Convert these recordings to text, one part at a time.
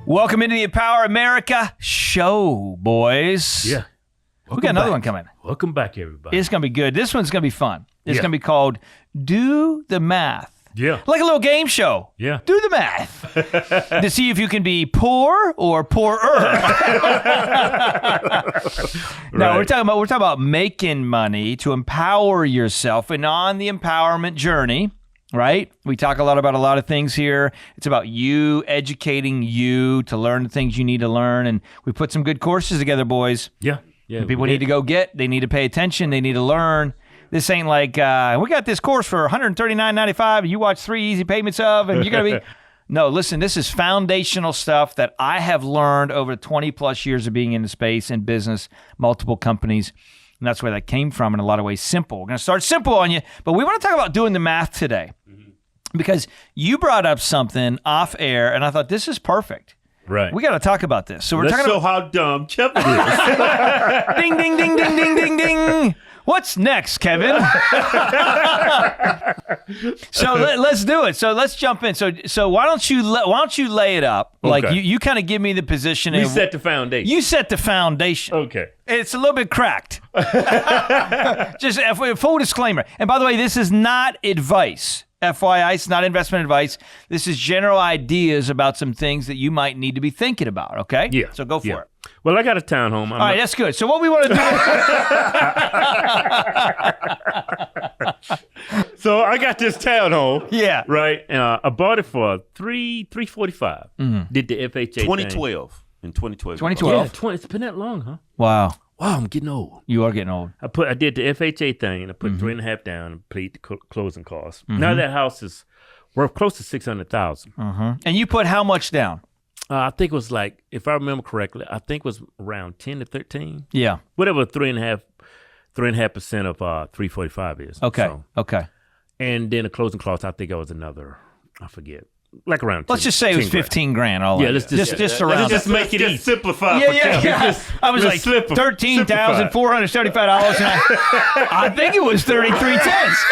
Welcome into the Empower America show, boys. Yeah. We got another one coming. Welcome back, everybody. It's going to be good. This one's going to be fun. It's going to be called Do the Math. Yeah. Like a little game show. Yeah. Do the math. To see if you can be poor or poorer. No, we're talking about making money to empower yourself, and on the empowerment journey, right? We talk a lot of things here. It's about you educating you to learn the things you need to learn, and we put some good courses together, boys. Yeah. Yeah. People need to go get. They need to pay attention. They need to learn. This ain't like, we got this course for $139.95. You watch 3 easy payments of, and you're going to be... No, listen, this is foundational stuff that I have learned over 20 plus years of being in the space and business, multiple companies. And that's where that came from in a lot of ways. Simple. We're going to start simple on you, but we want to talk about doing the math today because you brought up something off air, and I thought this is perfect. Right. We got to talk about this. So we're Let's talking show about how dumb Kevin is. ding, ding, ding, ding, ding, ding, ding. What's next, Kevin? So let's do it. So let's jump in. So why don't you lay it up? Like Okay. you kind of give me the position. We set the foundation. You set the foundation. Okay. It's a little bit cracked. Just full disclaimer. And by the way, this is not advice. FYI, it's not investment advice. This is general ideas about some things that you might need to be thinking about, okay? Yeah. So go for it. Well, I got a townhome. All right, that's good. So what we want to do... So I got this townhome. Yeah. Right. I bought it for $345. Did the FHA 2012. In 2012. 2012. Yeah, it's been that long, huh? Wow. Wow, I'm getting old. You are getting old. I did the FHA thing, and I put 3.5 down and paid the closing costs. Now that house is worth close to $600,000. And you put how much down? I think it was like, if I remember correctly, I think it was around 10 to 13. Yeah. Whatever 3.5% of 345 is. Okay. So, Okay. and then the closing cost, I think it was another, I forget, like around. Let's just say it was 15 grand. All Yeah, in. let's just around. Just make it easy. Simplify. Yeah. I was like $13,475, and I think it was 33 cents.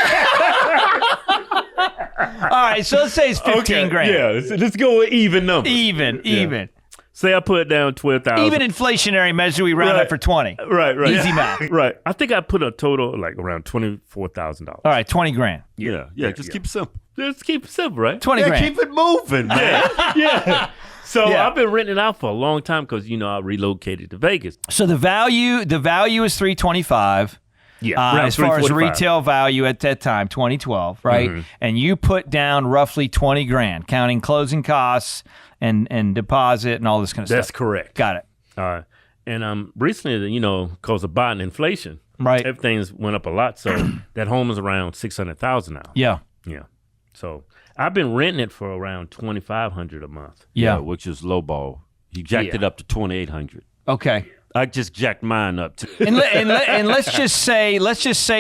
All right, so let's say it's 15 grand. Yeah, let's go with even numbers. Even. Say I put down 12,000. Even inflationary measure, we round up for 20. Right. Easy math. Right. I think I put a total like around $24,000. All right, 20 grand. Yeah. Just keep it simple. Just keep it simple, right? 20 grand. Keep it moving, man. Yeah. So Yeah. I've been renting it out for a long time because I relocated to Vegas. So the value is $325. Yeah, As far as $345. retail value at that time, 2012, right? And you put down roughly 20 grand, counting closing costs and deposit and all this kind of That's stuff. correct. Got it. And recently, because of Biden inflation, Right. everything's went up a lot. So that home is around $600,000 now. Yeah. Yeah. So I've been renting it for around $2,500 a month. Yeah. Which is lowball. He jacked it up to 2,800. Okay. I just jacked mine up to. And let's just say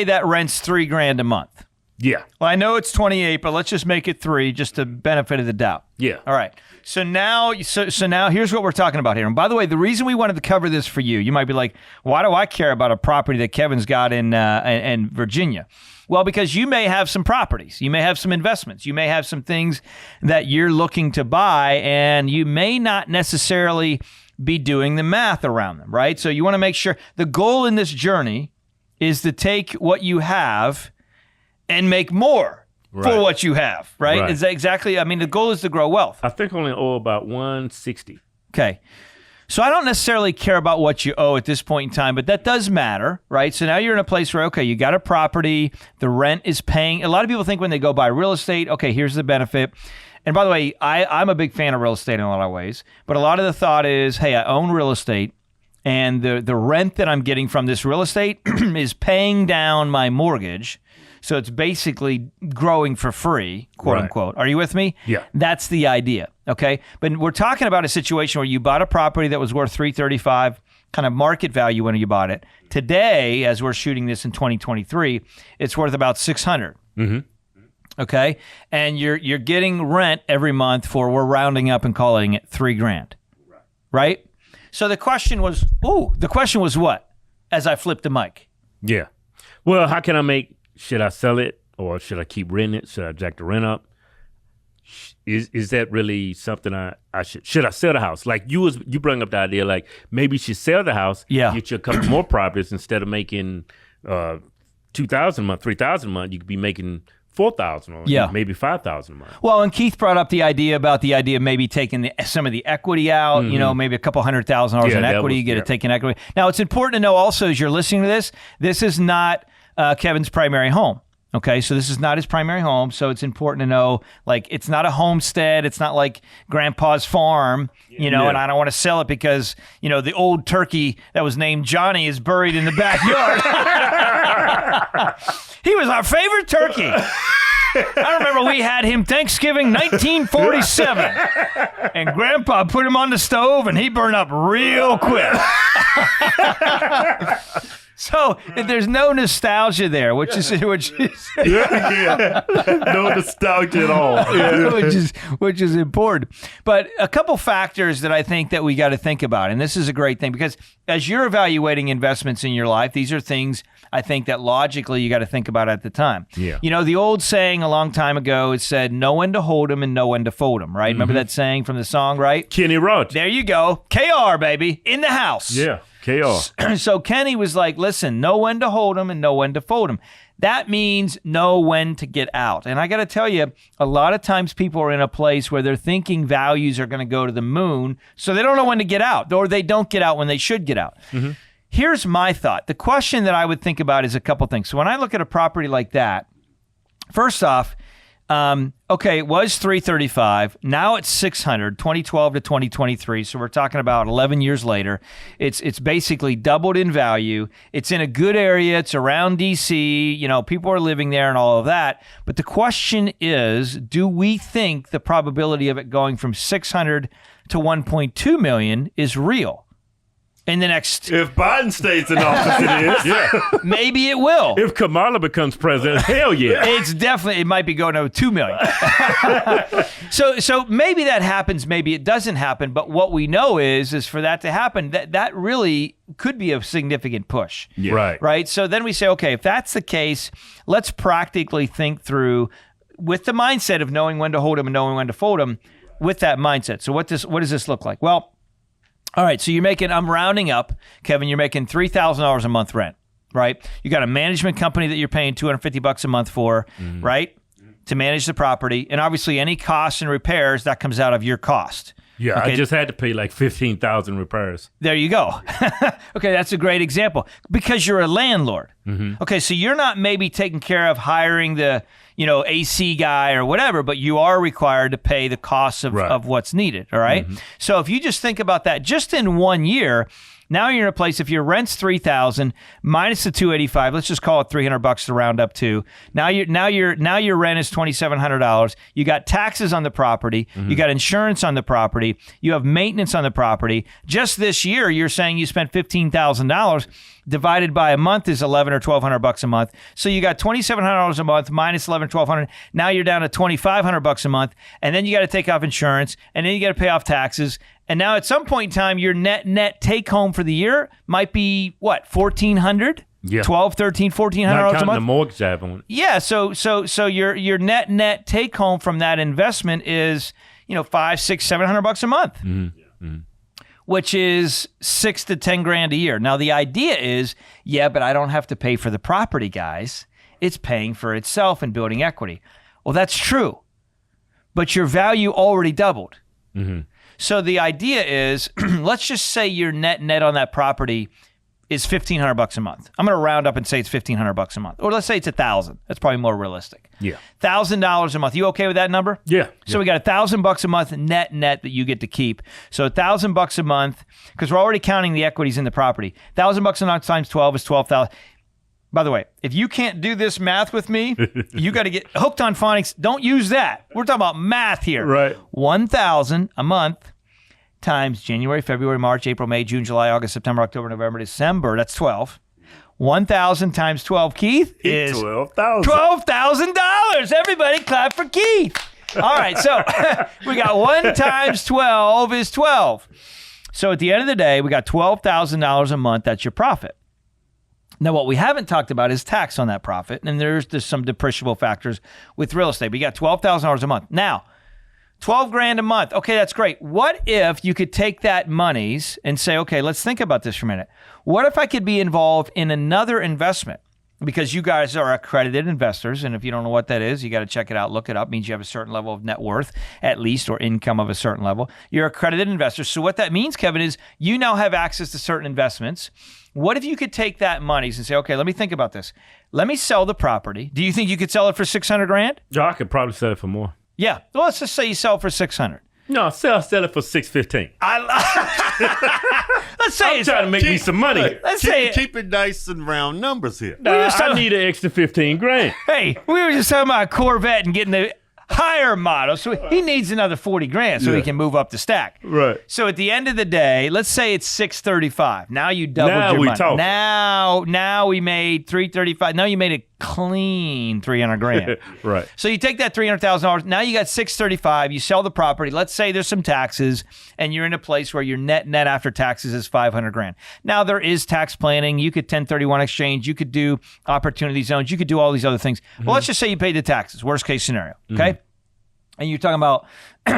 that rent's $3 grand a month. Yeah. Well, I know it's 28, but let's just make it 3, just to benefit of the doubt. Yeah. All right. So now here's what we're talking about here. And by the way, the reason we wanted to cover this for you might be like, why do I care about a property that Kevin's got in Virginia? Well, because you may have some properties, you may have some investments, you may have some things that you're looking to buy, and you may not necessarily be doing the math around them, right? So you want to make sure the goal in this journey is to take what you have and make more for what you have, right? Is that exactly? I mean, the goal is to grow wealth. I think I only owe about $160. Okay. So I don't necessarily care about what you owe at this point in time, but that does matter, right? So now you're in a place where, okay, you got a property, the rent is paying. A lot of people think when they go buy real estate, okay, here's the benefit. And by the way, I'm a big fan of real estate in a lot of ways, but a lot of the thought is, hey, I own real estate, and the rent that I'm getting from this real estate is paying down my mortgage. So it's basically growing for free, quote unquote. Are you with me? Yeah. That's the idea, okay? But we're talking about a situation where you bought a property that was worth $335, kind of market value when you bought it. Today, as we're shooting this in 2023, it's worth about $600. Okay? And you're getting rent every month for, we're rounding up and calling it $3 grand. Right? So the question was what? As I flipped the mic. Yeah. Well, how can I should I sell it or should I keep renting it? Should I jack the rent up? is that really something I should I sell the house? Like you bring up the idea, like maybe you should sell the house, get you a couple more properties instead of making $2,000 a month, $3,000 a month. You could be making $4,000 or maybe $5,000 a month. Well, and Keith brought up the idea of maybe taking some of the equity out, maybe a couple $100,000 in equity, get it taken equity. Now, it's important to know also as you're listening to this is not Kevin's primary home. Okay, so this is not his primary home, so it's important to know, like, it's not a homestead, it's not like Grandpa's farm, and I don't want to sell it because, the old turkey that was named Johnny is buried in the backyard. He was our favorite turkey. I remember we had him Thanksgiving 1947, and Grandpa put him on the stove, and he burned up real quick. So there's no nostalgia there, which is no nostalgia at all, which is important. But a couple factors that I think that we got to think about, and this is a great thing because as you're evaluating investments in your life, these are things I think that logically you got to think about at the time. Yeah. The old saying a long time ago, it said, "Know when to hold 'em and know when to fold 'em." Right? Remember that saying from the song, right? Kenny Rogers. There you go, KR baby in the house. Yeah. KR. So Kenny was like, listen, know when to hold them and know when to fold them. That means know when to get out. And I got to tell you, a lot of times people are in a place where they're thinking values are going to go to the moon, so they don't know when to get out, or they don't get out when they should get out. Mm-hmm. Here's my thought. The question that I would think about is a couple things. So when I look at a property like that, first off, okay, it was $335. Now it's $600, 2012 to 2023. So we're talking about 11 years later. It's basically doubled in value. It's in a good area. It's around DC. People are living there and all of that. But the question is, do we think the probability of it going from 600 to 1.2 million is real? In the next... If Biden stays in office, it is. Maybe it will. If Kamala becomes president, hell yeah. It might be going to 2 million. So maybe that happens, maybe it doesn't happen, but what we know is for that to happen, that really could be a significant push. Yeah. Right? So then we say, okay, if that's the case, let's practically think through with the mindset of knowing when to hold them and knowing when to fold them with that mindset. So what does this look like? Well, all right, so I'm rounding up, Kevin, you're making $3,000 a month rent, right? You got a management company that you're paying $250 a month for, right? To manage the property. And obviously any costs and repairs, that comes out of your cost. Yeah, okay. I just had to pay like $15,000 repairs. There you go. Okay, that's a great example because you're a landlord. Mm-hmm. Okay, so you're not maybe taking care of hiring the AC guy or whatever, but you are required to pay the costs of what's needed, all right? Mm-hmm. So if you just think about that, just in 1 year, now you're in a place, if your rent's $3,000 minus the $285, let's just call it $300 to round up to. Now your rent is $2,700. You got taxes on the property. Mm-hmm. You got insurance on the property. You have maintenance on the property. Just this year, you're saying you spent $15,000. Divided by a month is $1,100 or $1,200 a month. So you got $2,700 a month minus $1,100, $1,200. Now you're down to $2,500 a month, and then you got to take off insurance, and then you got to pay off taxes. And now at some point in time, your net take home for the year might be what, $1,400? Yeah. $1,200, $1,300, $1,400 Not a counting month. The mortgage I have on. Yeah. So your net take home from that investment is $500, $600, $700 a month. Mm-hmm. Mm-hmm. Which is $6,000 to $10,000 a year. Now the idea is, but I don't have to pay for the property, guys. It's paying for itself and building equity. Well, that's true, but your value already doubled. Mm-hmm. So the idea is, let's just say your net on that property is $1,500 a month. I'm going to round up and say it's $1,500 a month, or let's say it's $1,000. That's probably more realistic. Yeah, $1,000 a month. You okay with that number? Yeah. So we got $1,000 a month net that you get to keep. So $1,000 a month, because we're already counting the equities in the property. $1,000 a month times 12 is $12,000. By the way, if you can't do this math with me, you got to get hooked on phonics. Don't use that. We're talking about math here. Right. $1,000 a month times January, February, March, April, May, June, July, August, September, October, November, December. That's 12. 1,000 times 12, Keith, is $12,000. $12,000. Everybody clap for Keith. All right, so we got 1 times 12 is 12. So at the end of the day, we got $12,000 a month. That's your profit. Now, what we haven't talked about is tax on that profit, and there's some depreciable factors with real estate. But you got $12,000 a month. Now, 12 grand a month. Okay, that's great. What if you could take that monies and say, okay, let's think about this for a minute. What if I could be involved in another investment? Because you guys are accredited investors, and if you don't know what that is, you got to check it out, look it up. It means you have a certain level of net worth, at least, or income of a certain level. You're accredited investors. So what that means, Kevin, is you now have access to certain investments. What if you could take that monies and say, okay, let me think about this. Let me sell the property. Do you think you could sell it for 600 grand? Yeah, I could probably sell it for more. Yeah. Well, let's just say you sell it for 600. No, sell it for 615. Let's say I'm trying to make me some money. Keep it nice and round numbers here. I need an extra 15 grand. Hey, we were just talking about a Corvette and getting the higher model, so he needs another 40 grand so he can move up the stack. Right. So at the end of the day, let's say it's 635. Now you doubled your money. Talking. Now we made 335. Now you made a clean 300 grand. Right. So you take that $300,000. Now you got 635. You sell the property. Let's say there's some taxes, and you're in a place where your net after taxes is 500 grand. Now there is tax planning. You could 1031 exchange. You could do opportunity zones. You could do all these other things. Mm-hmm. Well, let's just say you paid the taxes. Worst case scenario. Okay. Mm-hmm. And you're talking about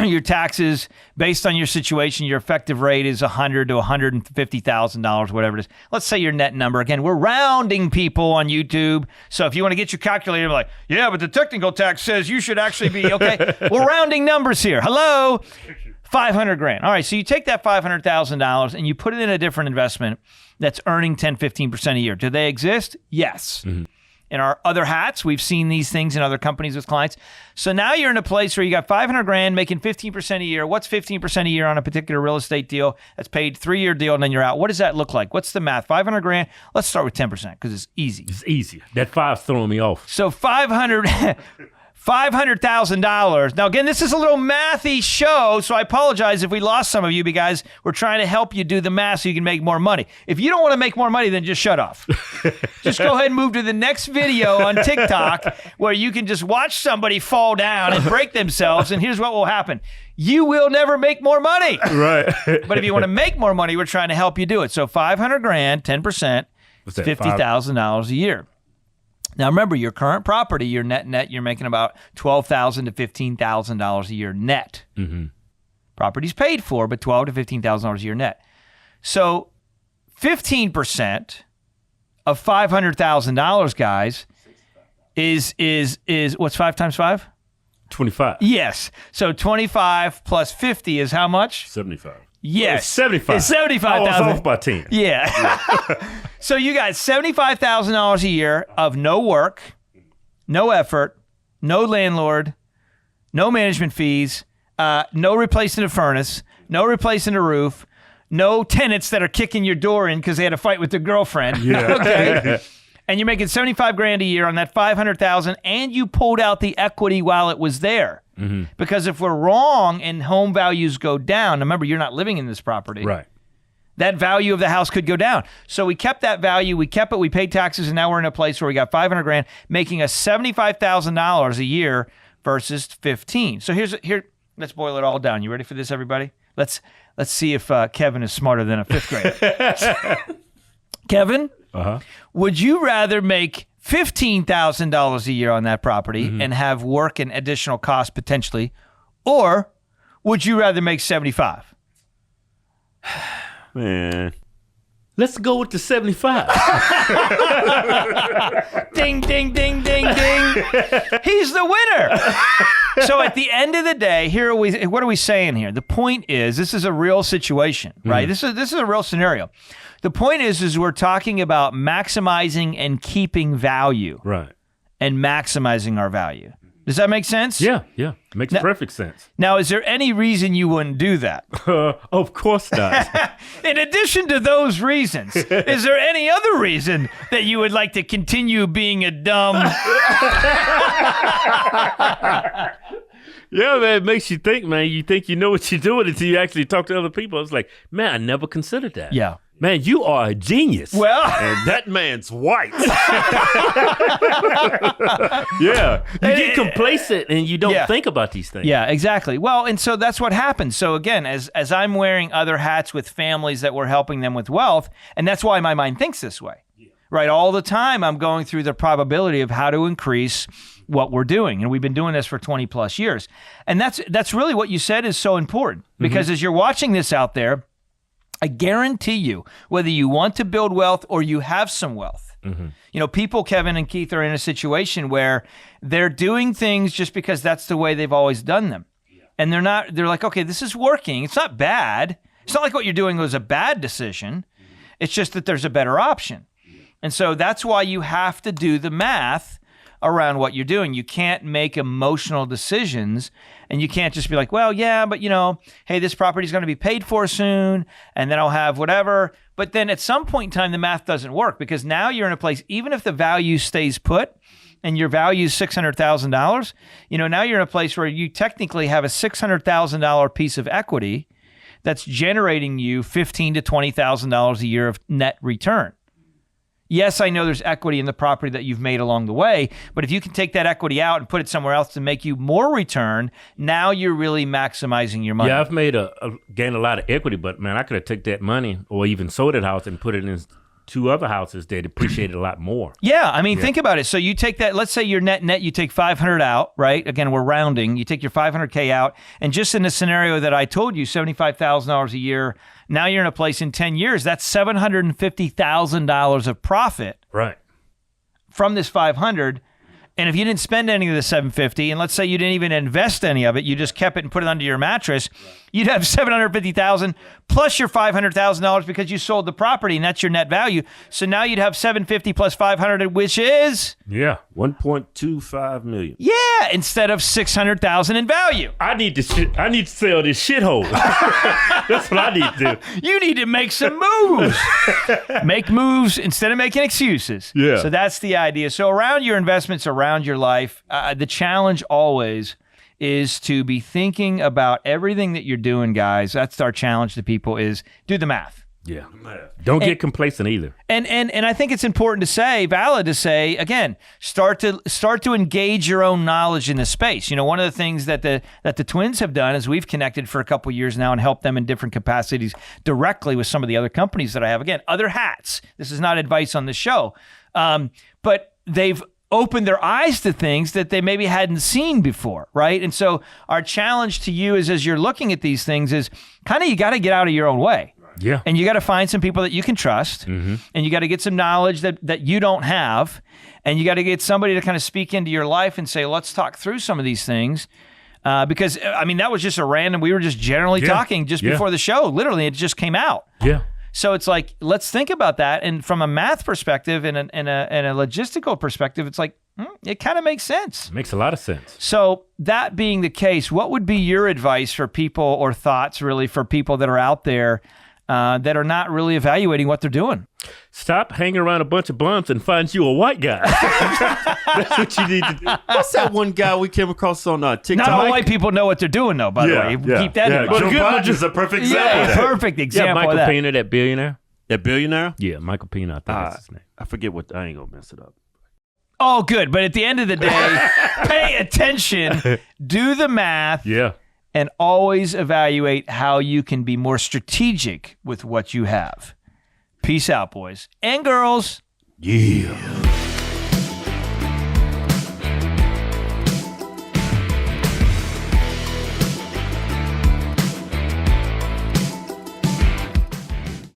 your taxes based on your situation. Your effective rate is $100,000 to $150,000, whatever it is. Let's say your net number. Again, we're rounding people on YouTube. So if you want to get your calculator, like, yeah, but the technical tax says you should actually be okay. We're rounding numbers here. Hello, 500 grand. All right, so you take that $500,000 and you put it in a different investment that's earning 10-15% a year. Do they exist? Yes. Mm-hmm. In our other hats, we've seen these things in other companies with clients. So now you're in a place where you got 500 grand making 15% a year. What's 15% a year on a particular real estate deal that's paid 3-year deal and then you're out? What does that look like? What's the math? 500 grand. Let's start with 10% because it's easy. It's easy. That 5's throwing me off. So $500,000. Now, again, this is a little mathy show, so I apologize if we lost some of you because we're trying to help you do the math so you can make more money. If you don't want to make more money, then just shut off. Just go ahead and move to the next video on TikTok where you can just watch somebody fall down and break themselves, and here's what will happen. You will never make more money. Right. But if you want to make more money, we're trying to help you do it. So 500 grand, 10%, $50,000 a year. Now, remember, your current property, your net, you're making about $12,000 to $15,000 a year net. Mm-hmm. Property's paid for, but $12,000 to $15,000 a year net. So 15% of $500,000, guys, is what's 5 times 5? 25. Yes. So 25 plus 50 is how much? 75. Yes. It's 75. It's 75,000. I was off by 10. Yeah. So you got $75,000 a year of no work, no effort, no landlord, no management fees, no replacing a furnace, no replacing a roof, no tenants that are kicking your door in because they had a fight with their girlfriend. Yeah. Okay. And you're making 75 grand a year on that 500,000, and you pulled out the equity while it was there. Mm-hmm. Because if we're wrong and home values go down, remember, you're not living in this property. Right. That value of the house could go down. So we kept that value, we kept it, we paid taxes, and now we're in a place where we got 500 grand, making us $75,000 a year versus 15. So here, let's boil it all down. You ready for this, everybody? Let's see if Kevin is smarter than a fifth grader. Kevin, would you rather make $15,000 a year on that property and have work and additional costs potentially, or would you rather make 75? Man. Let's go with the 75. Ding, ding, ding, ding, ding. He's the winner. So at the end of the day, what are we saying here? The point is, this is a real situation, right? This is a real scenario. The point is we're talking about maximizing and keeping value. Right. And maximizing our value. Does that make sense? Yeah. Makes perfect sense. Now, is there any reason you wouldn't do that? Of course not. In addition to those reasons, is there any other reason that you would like to continue being a dumb... Yeah, man, it makes you think, man. You think you know what you're doing until you actually talk to other people. It's like, man, I never considered that. Yeah. Man, you are a genius. Well, and that man's white. Yeah. You get complacent and you don't think about these things. Yeah, exactly. Well, and so that's what happens. So again, as I'm wearing other hats with families that we're helping them with wealth, and that's why my mind thinks this way. Right? All the time I'm going through the probability of how to increase what we're doing. And we've been doing this for 20 plus years. And that's really what you said is so important, because as you're watching this out there, I guarantee you, whether you want to build wealth or you have some wealth, people, Kevin and Keith, are in a situation where they're doing things just because that's the way they've always done them. And they're like, okay, this is working. It's not bad. It's not like what you're doing was a bad decision. It's just that there's a better option. And so that's why you have to do the math around what you're doing. You can't make emotional decisions, and you can't just be like, well, yeah, but hey, this property is going to be paid for soon, and then I'll have whatever. But then at some point in time, the math doesn't work, because now you're in a place, even if the value stays put and your value is $600,000, now you're in a place where you technically have a $600,000 piece of equity that's generating you $15,000 to $20,000 a year of net return. Yes, I know there's equity in the property that you've made along the way, but if you can take that equity out and put it somewhere else to make you more return, now you're really maximizing your money. Yeah, I've gained a lot of equity, but man, I could have took that money or even sold that house and put it in 2 other houses that appreciated a lot more. Yeah, I mean, think about it. So you take that, let's say your net, you take 500 out, right? Again, we're rounding. You take your 500K out, and just in the scenario that I told you, $75,000 a year, now you're in a place in 10 years, that's $750,000 of profit. Right. From this 500. And if you didn't spend any of the 750, and let's say you didn't even invest any of it, you just kept it and put it under your mattress, you'd have $750,000 plus your $500,000 because you sold the property, and that's your net value. So now you'd have $750 plus $500, which is $1.25 million. Yeah, instead of $600,000 in value. I need to sell this shithole. That's what I need to do. You need to make some moves. Make moves instead of making excuses. Yeah. So that's the idea. So around your investments, around your life, the challenge always is to be thinking about everything that you're doing, guys. That's our challenge to people, is do the math. Yeah. Don't get complacent either. And I think it's important to say, valid to say, again, start to engage your own knowledge in the space. One of the things that the twins have done is we've connected for a couple of years now and helped them in different capacities directly with some of the other companies that I have. Again, other hats. This is not advice on the show. But they've opened their eyes to things that they maybe hadn't seen before, right? And so our challenge to you is, as you're looking at these things, is kind of you got to get out of your own way. Yeah. And you got to find some people that you can trust, and you got to get some knowledge that you don't have, and you got to get somebody to kind of speak into your life and say, let's talk through some of these things. Because, I mean, that was just we were just generally talking just before the show. Literally, it just came out. Yeah. So it's like, let's think about that. And from a math perspective and a logistical perspective, it's like, it kind of makes sense. Makes a lot of sense. So that being the case, what would be your advice for people, or thoughts really for people that are out there that are not really evaluating what they're doing? Stop hanging around a bunch of bums and find you a white guy. That's what you need to do. What's that one guy we came across on TikTok? Not all white people know what they're doing, though, by the way. Keep that in mind. Joe Budge is a perfect example of that. Perfect example Michael of that. Pena, that billionaire. That billionaire? Yeah, Michael Pena, I think that's his name. I forget I ain't going to mess it up. Oh, good. But at the end of the day, pay attention, do the math, and always evaluate how you can be more strategic with what you have. Peace out, boys and girls. Yeah.